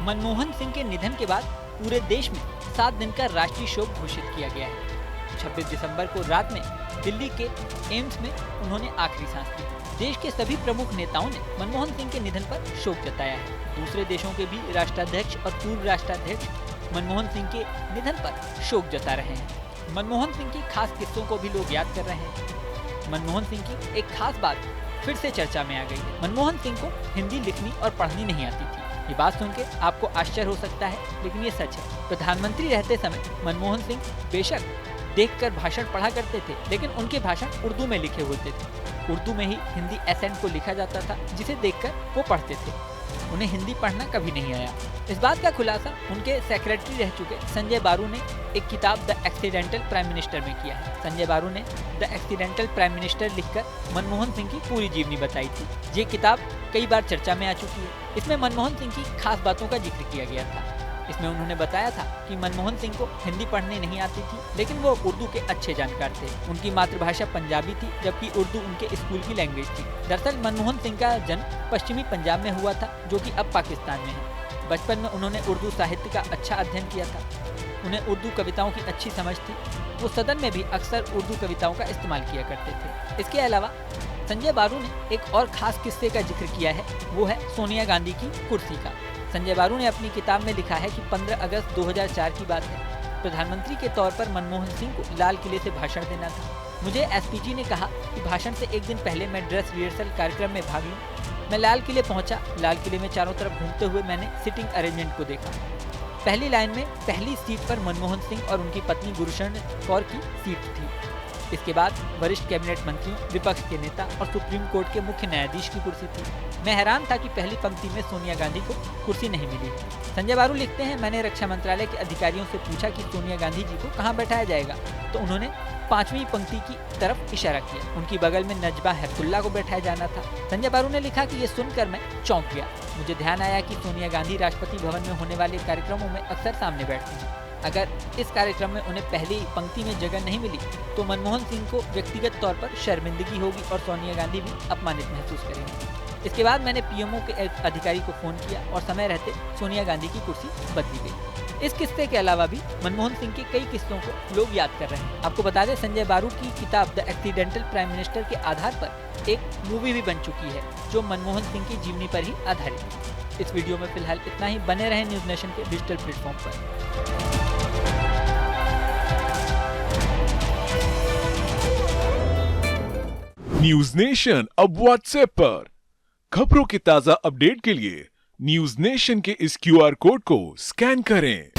मनमोहन सिंह के निधन के बाद पूरे देश में 7 दिन का राष्ट्रीय शोक घोषित किया गया है। 26 दिसंबर को रात में दिल्ली के एम्स में उन्होंने आखिरी सांस ली। देश के सभी प्रमुख नेताओं ने मनमोहन सिंह के निधन पर शोक जताया है। दूसरे देशों के भी राष्ट्राध्यक्ष और पूर्व राष्ट्राध्यक्ष मनमोहन सिंह के निधन पर शोक जता रहे हैं। मनमोहन सिंह की खास किस्सों को भी लोग याद कर रहे हैं। मनमोहन सिंह की एक खास बात फिर से चर्चा में आ गई है। मनमोहन सिंह को हिंदी लिखनी और पढ़नी नहीं आती थी। ये बात सुन के आपको आश्चर्य हो सकता है, लेकिन ये सच है। प्रधानमंत्री रहते समय मनमोहन सिंह बेशक देखकर भाषण पढ़ा करते थे, लेकिन उनके भाषण उर्दू में लिखे होते थे। उर्दू में ही हिंदी एसेंट को लिखा जाता था, जिसे देखकर वो पढ़ते थे। उन्हें हिंदी पढ़ना कभी नहीं आया। इस बात का खुलासा उनके सेक्रेटरी रह चुके संजय बारू ने एक किताब द एक्सीडेंटल प्राइम मिनिस्टर में किया है। संजय बारू ने द एक्सीडेंटल प्राइम मिनिस्टर लिखकर मनमोहन सिंह की पूरी जीवनी बताई थी। ये किताब कई बार चर्चा में आ चुकी है। इसमें मनमोहन सिंह की खास बातों का जिक्र किया गया था। इसमें उन्होंने बताया था कि मनमोहन सिंह को हिंदी पढ़ने नहीं आती थी, लेकिन वो उर्दू के अच्छे जानकार थे। उनकी मातृभाषा पंजाबी थी, जबकि उर्दू उनके स्कूल की लैंग्वेज थी। दरअसल मनमोहन सिंह का जन्म पश्चिमी पंजाब में हुआ था, जो कि अब पाकिस्तान में है। बचपन में उन्होंने उर्दू साहित्य का अच्छा अध्ययन किया था। उन्हें उर्दू कविताओं की अच्छी समझ थी। वो सदन में भी अक्सर उर्दू कविताओं का इस्तेमाल किया करते थे। इसके अलावा संजय बारू ने एक और खास किस्से का जिक्र किया है, वो है सोनिया गांधी की कुर्सी का। संजय बारू ने अपनी किताब में लिखा है कि 15 अगस्त 2004 की बात है। प्रधानमंत्री के तौर पर मनमोहन सिंह को लाल किले से भाषण देना था। मुझे एसपीजी ने कहा कि भाषण से एक दिन पहले मैं ड्रेस रिहर्सल कार्यक्रम में भाग लूं। मैं लाल किले पहुंचा। लाल किले में चारों तरफ घूमते हुए मैंने सिटिंग अरेंजमेंट को देखा। पहली लाइन में पहली सीट पर मनमोहन सिंह और उनकी पत्नी गुरशरण कौर की सीट थी। इसके बाद वरिष्ठ कैबिनेट मंत्रियों, विपक्ष के नेता और सुप्रीम कोर्ट के मुख्य न्यायाधीश की कुर्सी थी। मैं हैरान था कि पहली पंक्ति में सोनिया गांधी को कुर्सी नहीं मिली। संजय बारू लिखते हैं, मैंने रक्षा मंत्रालय के अधिकारियों से पूछा कि सोनिया गांधी जी को कहां बैठाया जाएगा, तो उन्होंने 5वीं पंक्ति की तरफ इशारा किया। उनकी बगल में नजबा हेपतुल्ला को बैठाया जाना था। संजय बारू ने लिखा कि ये सुनकर मैं चौंक गया। मुझे ध्यान आया कि सोनिया गांधी राष्ट्रपति भवन में होने वाले कार्यक्रमों में अक्सर सामने बैठती हैं। अगर इस कार्यक्रम में उन्हें पहली पंक्ति में जगह नहीं मिली, तो मनमोहन सिंह को व्यक्तिगत तौर पर शर्मिंदगी होगी और सोनिया गांधी भी अपमानित महसूस करेंगे। इसके बाद मैंने पीएमओ के एक अधिकारी को फोन किया और समय रहते सोनिया गांधी की कुर्सी बदली गई। इस किस्से के अलावा भी मनमोहन सिंह के कई किस्सों को लोग याद कर रहे हैं। आपको बता दें, संजय बारू की किताब द एक्सीडेंटल प्राइम मिनिस्टर के आधार पर एक मूवी भी बन चुकी है, जो मनमोहन सिंह की जीवनी पर ही आधारित है। इस वीडियो में फिलहाल इतना ही। बने रहें न्यूज नेशन के डिजिटल प्लेटफॉर्म पर। न्यूज नेशन अब व्हाट्सएप पर। खबरों के ताजा अपडेट के लिए न्यूज नेशन के इस क्यूआर कोड को स्कैन करें।